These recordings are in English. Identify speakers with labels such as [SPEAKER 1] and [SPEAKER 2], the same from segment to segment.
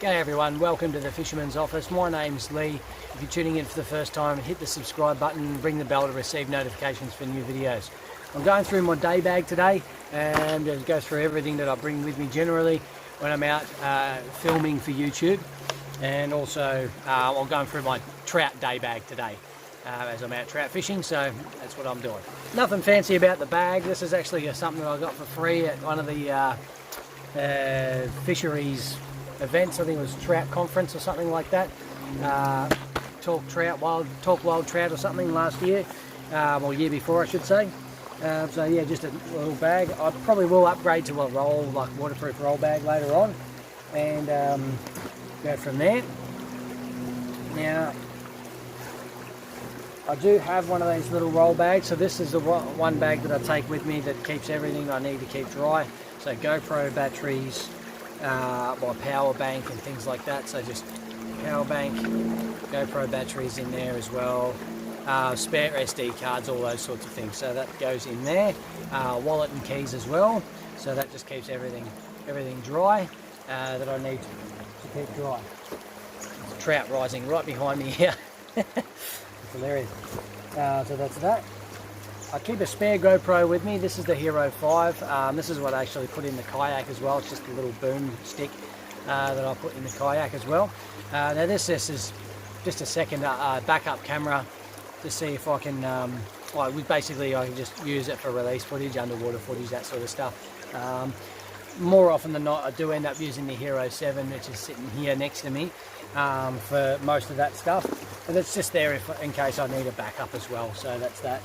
[SPEAKER 1] G'day everyone, welcome to the Fisherman's Office. My name's Lee. If you're tuning in for the first time, hit the subscribe button and ring the bell to receive notifications for new videos. I'm going through my day bag today and go through everything that I bring with me generally when I'm out filming for YouTube. And also I'm going through my trout day bag today as I'm out trout fishing, so that's what I'm doing. Nothing fancy about the bag. This is actually something that I got for free at one of the fisheries events. I think it was Trout Conference or something like that. Talk Wild Trout or something last year, or year before I should say. So yeah, just a little bag. I probably will upgrade to a roll, like waterproof roll bag later on, and go from there. Now, I do have one of these little roll bags, so this is the one bag that I take with me that keeps everything I need to keep dry. So GoPro batteries, my power bank and things like that. So just power bank, GoPro batteries in there as well, spare SD cards, all those sorts of things. So that goes in there. Wallet and keys as well. So that just keeps everything dry that I need to keep dry. There's a trout rising right behind me here. It's hilarious. So that's that. I keep a spare GoPro with me. This is the Hero 5. This is what I actually put in the kayak as well. It's just a little boom stick that I put in the kayak as well. Now this is just a second backup camera to see if I can, I can just use it for release footage, underwater footage, that sort of stuff. More often than not, I do end up using the Hero 7, which is sitting here next to me, for most of that stuff. But it's just there in case I need a backup as well. So that's that.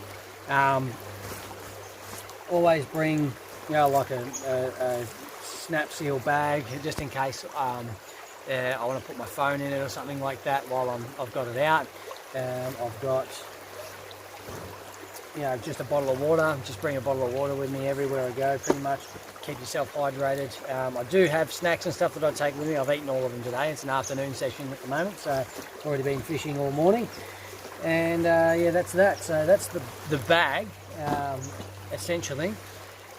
[SPEAKER 1] Always bring, like a snap seal bag just in case I want to put my phone in it or something like that while I've got it out. I've got just a bottle of water. Just bring a bottle of water with me everywhere I go, pretty much. Keep yourself hydrated. I do have snacks and stuff that I take with me. I've eaten all of them today. It's an afternoon session at the moment, so I've already been fishing all morning. And yeah, that's that. So that's the bag, essentially.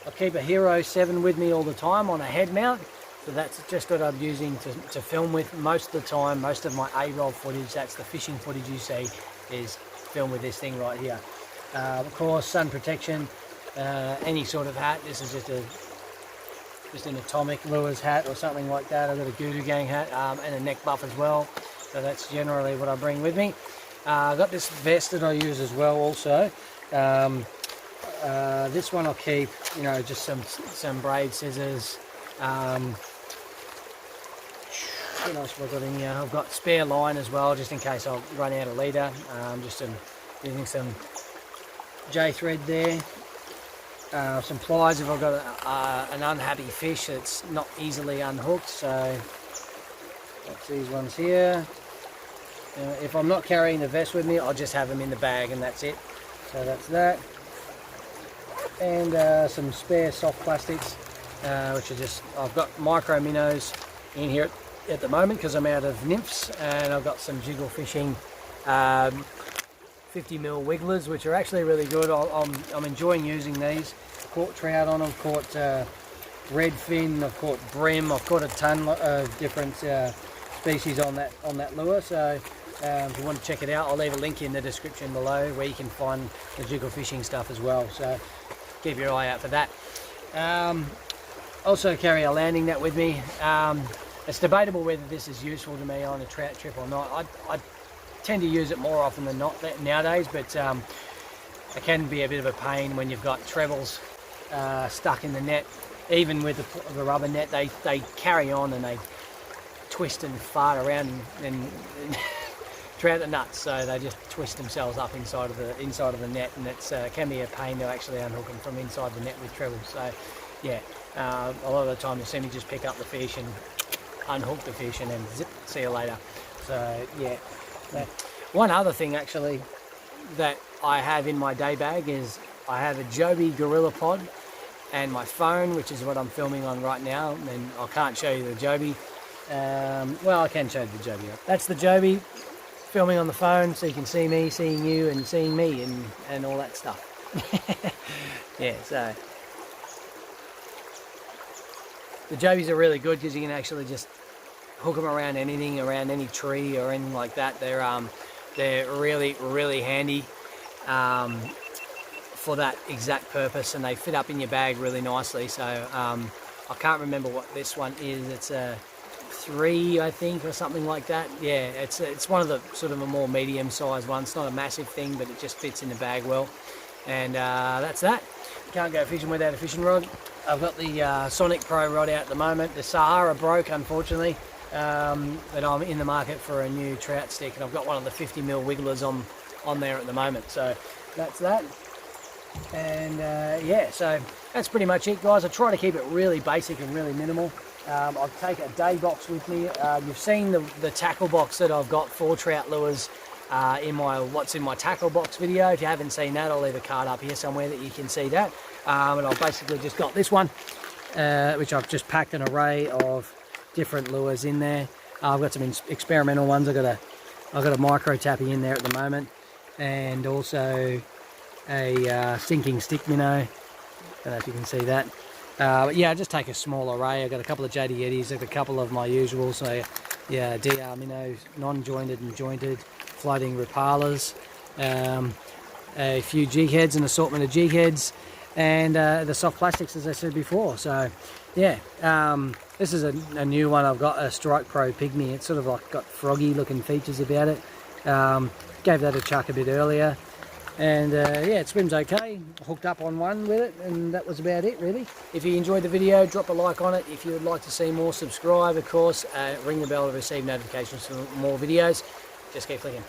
[SPEAKER 1] I keep a Hero 7 with me all the time on a head mount. So that's just what I'm using to film with most of the time. Most of my A-roll footage, that's the fishing footage you see, is filmed with this thing right here. Of course, sun protection, any sort of hat. This is just an Atomic Lures hat or something like that. I've got a Guru Gang hat and a neck buff as well. So that's generally what I bring with me. I've got this vest that I use as well also. This one I'll keep, just some braid scissors. What else have I got in here? I've got spare line as well, just in case I'll run out of leader. Just using some J-thread there. Some pliers if I've got an unhappy fish that's not easily unhooked. So that's these ones here. If I'm not carrying the vest with me, I'll just have them in the bag and that's it. So that's that. And some spare soft plastics, which are just, I've got micro minnows in here at the moment because I'm out of nymphs, and I've got some jiggle fishing 50mm wigglers, which are actually really good. I'm enjoying using these. Caught trout on them, caught redfin, I've caught brim, I've caught a ton of different species on that lure. So if you want to check it out, I'll leave a link in the description below where you can find the jiggle fishing stuff as well. So keep your eye out for that. Also carry a landing net with me. It's debatable whether this is useful to me on a trout trip or not. I tend to use it more often than not nowadays, but it can be a bit of a pain when you've got trebles stuck in the net. Even with the rubber net, they carry on and they twist and fart around and trout are nuts, so they just twist themselves up inside of the net, and it can be a pain to actually unhook them from inside the net with trebles. So yeah, a lot of the time you see me just pick up the fish and unhook the fish and then zip, see you later. So yeah. One other thing actually that I have in my day bag is I have a Joby GorillaPod and my phone, which is what I'm filming on right now, and I can't show you the Joby. Well, I can show you the Joby. That's the Joby, filming on the phone so you can see me, seeing you, and seeing me and all that stuff. Yeah, so the Jobies are really good because you can actually just hook them around anything, around any tree or anything like that. They're really handy for that exact purpose, and they fit up in your bag really nicely. So I can't remember what this one is. It's a 3, I think, or something like that. Yeah, it's one of the sort of a more medium-sized ones. It's not a massive thing, but it just fits in the bag well. And that's that. Can't go fishing without a fishing rod. I've got the Sonic Pro rod out at the moment. The Sahara broke, unfortunately, but I'm in the market for a new trout stick, and I've got one of the 50mm wigglers on there at the moment. So that's that. And yeah, so that's pretty much it, guys. I try to keep it really basic and really minimal. I'll take a day box with me. You've seen the tackle box that I've got for trout lures in my what's in my tackle box video. If you haven't seen that, I'll leave a card up here somewhere that you can see that. And I've basically just got this one, which I've just packed an array of different lures in there. I've got some experimental ones. I've got a micro tappy in there at the moment, and also a sinking stick minnow. Don't know if you can see that. But yeah, I just take a small array. I've got a couple of JD Eddies, I've got a couple of my usual, so yeah, DR minnows, non-jointed and jointed, floating Rapalas, a few jig heads, an assortment of jig heads, and the soft plastics, as I said before. So yeah, this is a new one. I've got a Strike Pro Pygmy. It's sort of like got froggy looking features about it. Gave that a chuck a bit earlier. And yeah, it swims okay. Hooked up on one with it, and that was about it really. If you enjoyed the video, drop a like on it. If you would like to see more, subscribe, of course. Ring the bell to receive notifications for more videos. Just keep clicking.